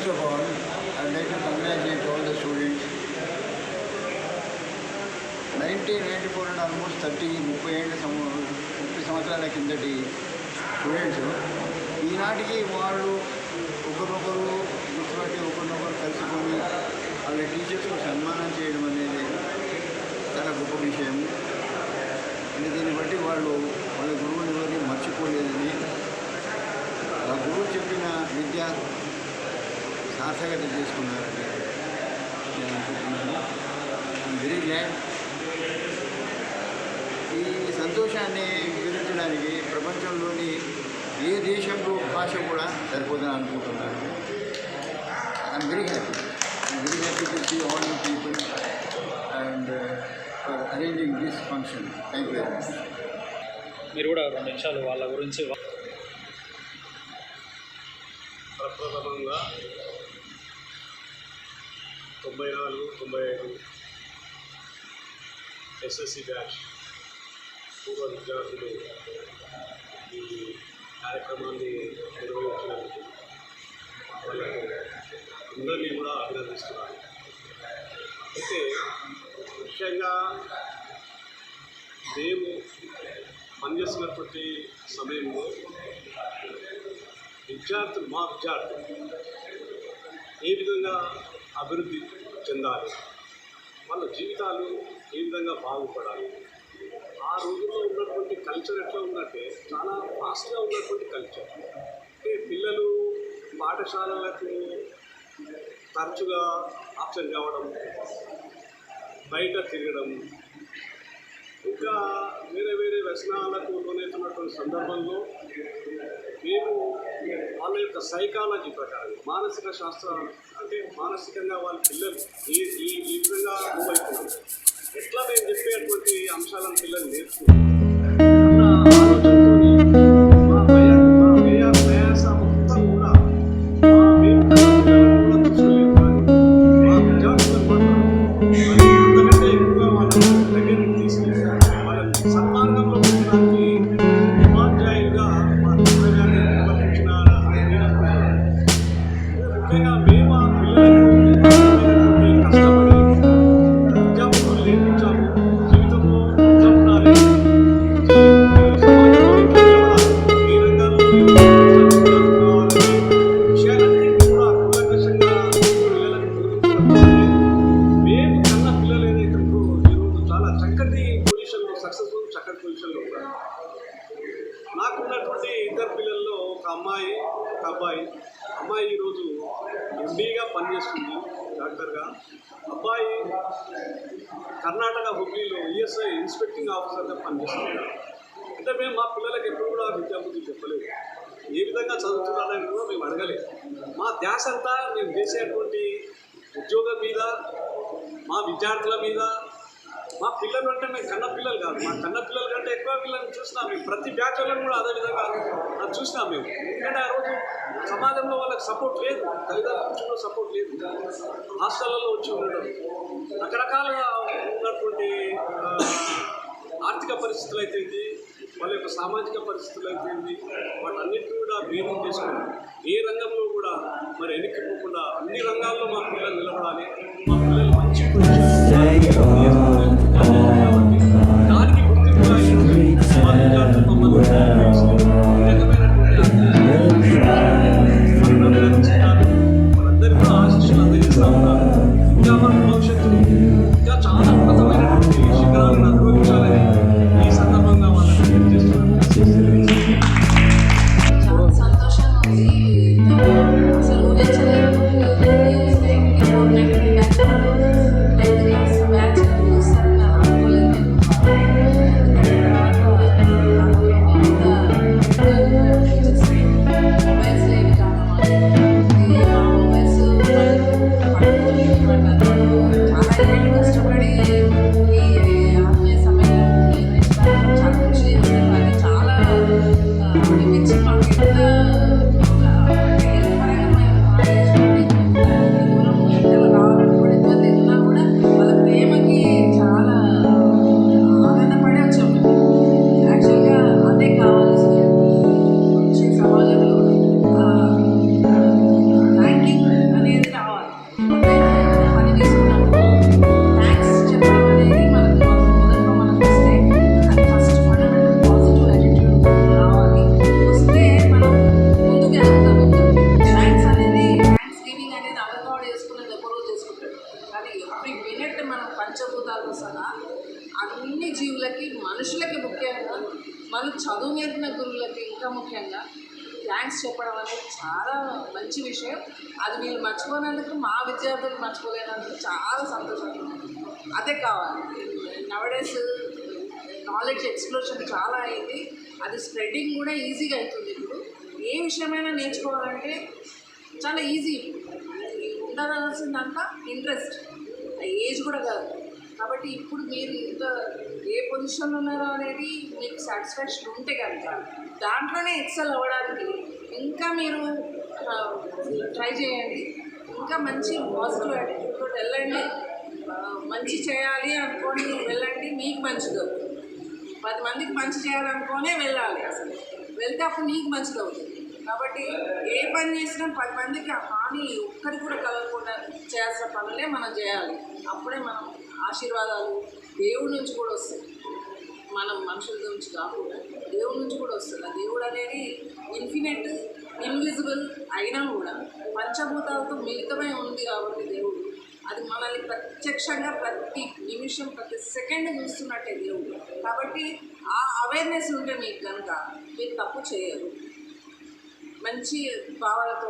First of all, I would like to congratulate all the students. 1994 and almost 30 సంవత్సరాల కిందటి students ఈనాటికి వాళ్ళు ఒకరినొకరు గుర్తుపట్టి ఒకరినొకరు కలుసుకొని వాళ్ళ టీచర్స్కు సన్మానం చేయడం అనేది చాలా గొప్ప విషయం. అంటే దీన్ని బట్టి వాళ్ళు వాళ్ళ గురువుని ఎవరిని మర్చిపోలేదని, ఆ గురువు చెప్పిన విద్య సార్థకత చేసుకున్నారని నేను అనుకుంటున్నాను. I'm very glad. ఈ సంతోషాన్ని వివరించడానికి ప్రపంచంలోని ఏ దేశంలో భాష కూడా సరిపోదని అనుకుంటున్నాను. I'm very happy. I'm very happy to see all you people and for arranging this function. Thank you very much. మీరు కూడా 2 నిమిషాలు వాళ్ళ గురించి. ప్రప్రథమంగా 94-95 ఎస్ఎస్సి బ్యాచ్ పూర్వ విద్యార్థులు ఈ కార్యక్రమాన్ని నిర్వహించినందుకు వాళ్ళకు అందరినీ కూడా అభినందిస్తున్నాను. అయితే ముఖ్యంగా మేము పనిచేస్తున్నటువంటి సమయంలో మా విద్యార్థులు ఏ విధంగా అభివృద్ధి చెందాలి, వాళ్ళ జీవితాలు ఏ విధంగా బాగుపడాలి. ఆ రోజుల్లో ఉన్నటువంటి కల్చర్ ఎట్లా ఉందంటే చాలా ఫాస్ట్గా ఉన్నటువంటి కల్చర్. అంటే పిల్లలు పాఠశాలలకు తరచుగా ఆబ్సెంట్ కావడం, బయట తిరగడం, ఇంకా వేరే వేరే వ్యసనాలకు లోనవుతున్నటువంటి సందర్భంలో మేము వాళ్ళ యొక్క సైకాలజీ ప్రకారం మానసిక శాస్త్రం అంటే మానసికంగా వాళ్ళ పిల్లలు ఈ విధంగా మూవ్ అవుతున్నారు, ఎట్లా మేము చెప్పేటువంటి అంశాలను పిల్లలు నేర్చుకుంటారు అన్న ఆలోచనతో మా ప్రయాస మొత్తం కూడా మేము పిల్లలను కూడా చూసుకోలేదు. కానీ మా విద్యార్థులను మాత్రం అంతకంటే ఎక్కువగా వాళ్ళ దగ్గరికి తీసుకెళ్ళి వాళ్ళని సన్మార్గంలో పెట్టడానికి ఉపాధ్యాయులుగా మా తల్లిదండ్రులు నిర్వర్తించినారని నేను అనుకుంటున్నాను. ముఖ్యంగా మేము ఆ పిల్లలకు కష్టపడి విద్యాబుద్ధులు నేర్పించాము. జీవితంలో ఉండాలి, సమాజంలో ఏ రంగాల్లో చదువుకోవాలనే విషయాలన్నింటినీ కూడా కూలంకషంగా పిల్లలకు బోధించడం మేము కన్న పిల్లలు ఏదైతే ఉన్నారో ఈరోజు చాలా చక్కటి పొజిషన్లో సక్సెస్ఫుల్ చక్కటి పొజిషన్లో ఉన్నారు. నాకున్నటువంటి 2 పిల్లల్లో ఒక అమ్మాయి ఒక అబ్బాయి. అమ్మాయి ఈరోజు ఎంబీగా పనిచేస్తుంది, డాక్టర్గా. అబ్బాయి కర్ణాటక హుబ్లీలో ఈఎస్ఐ ఇన్స్పెక్టింగ్ ఆఫీసర్గా పనిచేస్తున్నారు. అంటే మేము మా పిల్లలకి ఎప్పుడు కూడా విద్యాబుద్ధి చెప్పలేదు, ఏ విధంగా చదువుతున్నారని కూడా మేము అడగలేదు. మా ధ్యాస అంతా మేము చేసేటువంటి ఉద్యోగం మీద, మా విద్యార్థుల మీద. మా పిల్లలు అంటే మేము కన్న పిల్లలు కాదు, మా కన్న పిల్లల కంటే ఎక్కువ పిల్లల్ని చూసినాం మేము. ప్రతి బ్యాచ్ వాళ్ళని కూడా అదేవిధంగా చూసినాం మేము. ఎందుకంటే ఆ రోజు సమాజంలో వాళ్ళకి సపోర్ట్ లేదు, తల్లిదండ్రుల నుంచి కూడా సపోర్ట్ లేదు, హాస్టళ్లలో వచ్చి ఉండడం, రకరకాలుగా ఉన్నటువంటి ఆర్థిక పరిస్థితులు అయితేంది, వాళ్ళ యొక్క సామాజిక పరిస్థితులు అయితేంది, వాటన్నిటిని కూడా భేదం చేసుకుని ఏ రంగంలో కూడా మరి వెనక్కిపోకుండా అన్ని రంగాల్లో మా పిల్లలు నిలబడాలి, మా పిల్లలు మంచి దానికి గుర్తింపుగా మా విద్యార్థులు మనందరికీ కూడా ఆశీస్సులు అందజేస్తూ ఉన్నారు. ఇంకా మన భవిష్యత్తు ఇంకా చాలా ఉన్నతమైనటువంటి శిఖరాలను అనుభవించాలని ఈ సందర్భంగా వాళ్ళకి తెలియజేస్తున్నాను. చాలా సంతోషంగా ఉంది. అసలు ఊహించలేదు. మనుషులకి ముఖ్యంగా మన చదువు నేర్పిన గురువులకి ఇంకా ముఖ్యంగా థ్యాంక్స్ చెప్పడం అనేది చాలా మంచి విషయం. అది మీరు మర్చిపోయినందుకు మా విద్యార్థులు మర్చిపోలేనందుకు చాలా సంతోషంగా ఉంది. అదే కావాలి. నవడేస్ నాలెడ్జ్ ఎక్స్ప్లోషన్ చాలా అయింది, అది స్ప్రెడ్డింగ్ కూడా ఈజీగా అవుతుంది. ఇప్పుడు ఏ విషయమైనా నేర్చుకోవాలంటే చాలా ఈజీ. ఉండాల్సిందంతా ఇంట్రెస్ట్, ఏజ్ కూడా కాదు. కాబట్టి ఇప్పుడు మీరు ఇంత ఏ పొజిషన్లో ఉన్నారో అనేది మీకు సాటిస్ఫాక్షన్ ఉంటే కనుక దాంట్లోనే ఎక్సెల్ అవ్వడానికి ఇంకా మీరు ట్రై చేయండి. ఇంకా మంచి పాజిటివ్ యాటిట్యూడ్తో వెళ్ళండి. మంచి చేయాలి అనుకోని వెళ్ళండి, మీకు మంచిది అవుతుంది. 10 మందికి మంచి చేయాలనుకోనే వెళ్ళాలి. అసలు వెళ్తే అప్పుడు నీకు మంచిది అవుతుంది. కాబట్టి ఏ పని చేసినా 10 మందికి హాని ఒక్కరికి కూడా కలగకుండా చేయాల్సిన పనులే మనం చేయాలి. అప్పుడే మనం ఆశీర్వాదాలు దేవుడి నుంచి కూడా వస్తాయి. మనం మనుషుల నుంచి కాకుండా దేవుడి నుంచి కూడా వస్తుంది. ఆ దేవుడు అనేది ఇన్ఫినిట్, ఇన్విజిబుల్ అయినా కూడా పంచభూతాలతో మిళితమై ఉంది కాబట్టి దేవుడు అది మనల్ని ప్రత్యక్షంగా ప్రతి నిమిషం ప్రతి సెకండ్ చూస్తున్నట్టే దేవుడు. కాబట్టి ఆ అవేర్నెస్ ఉంటే మీకు కనుక మీరు తప్పు చేయరు. మంచి భావాలతో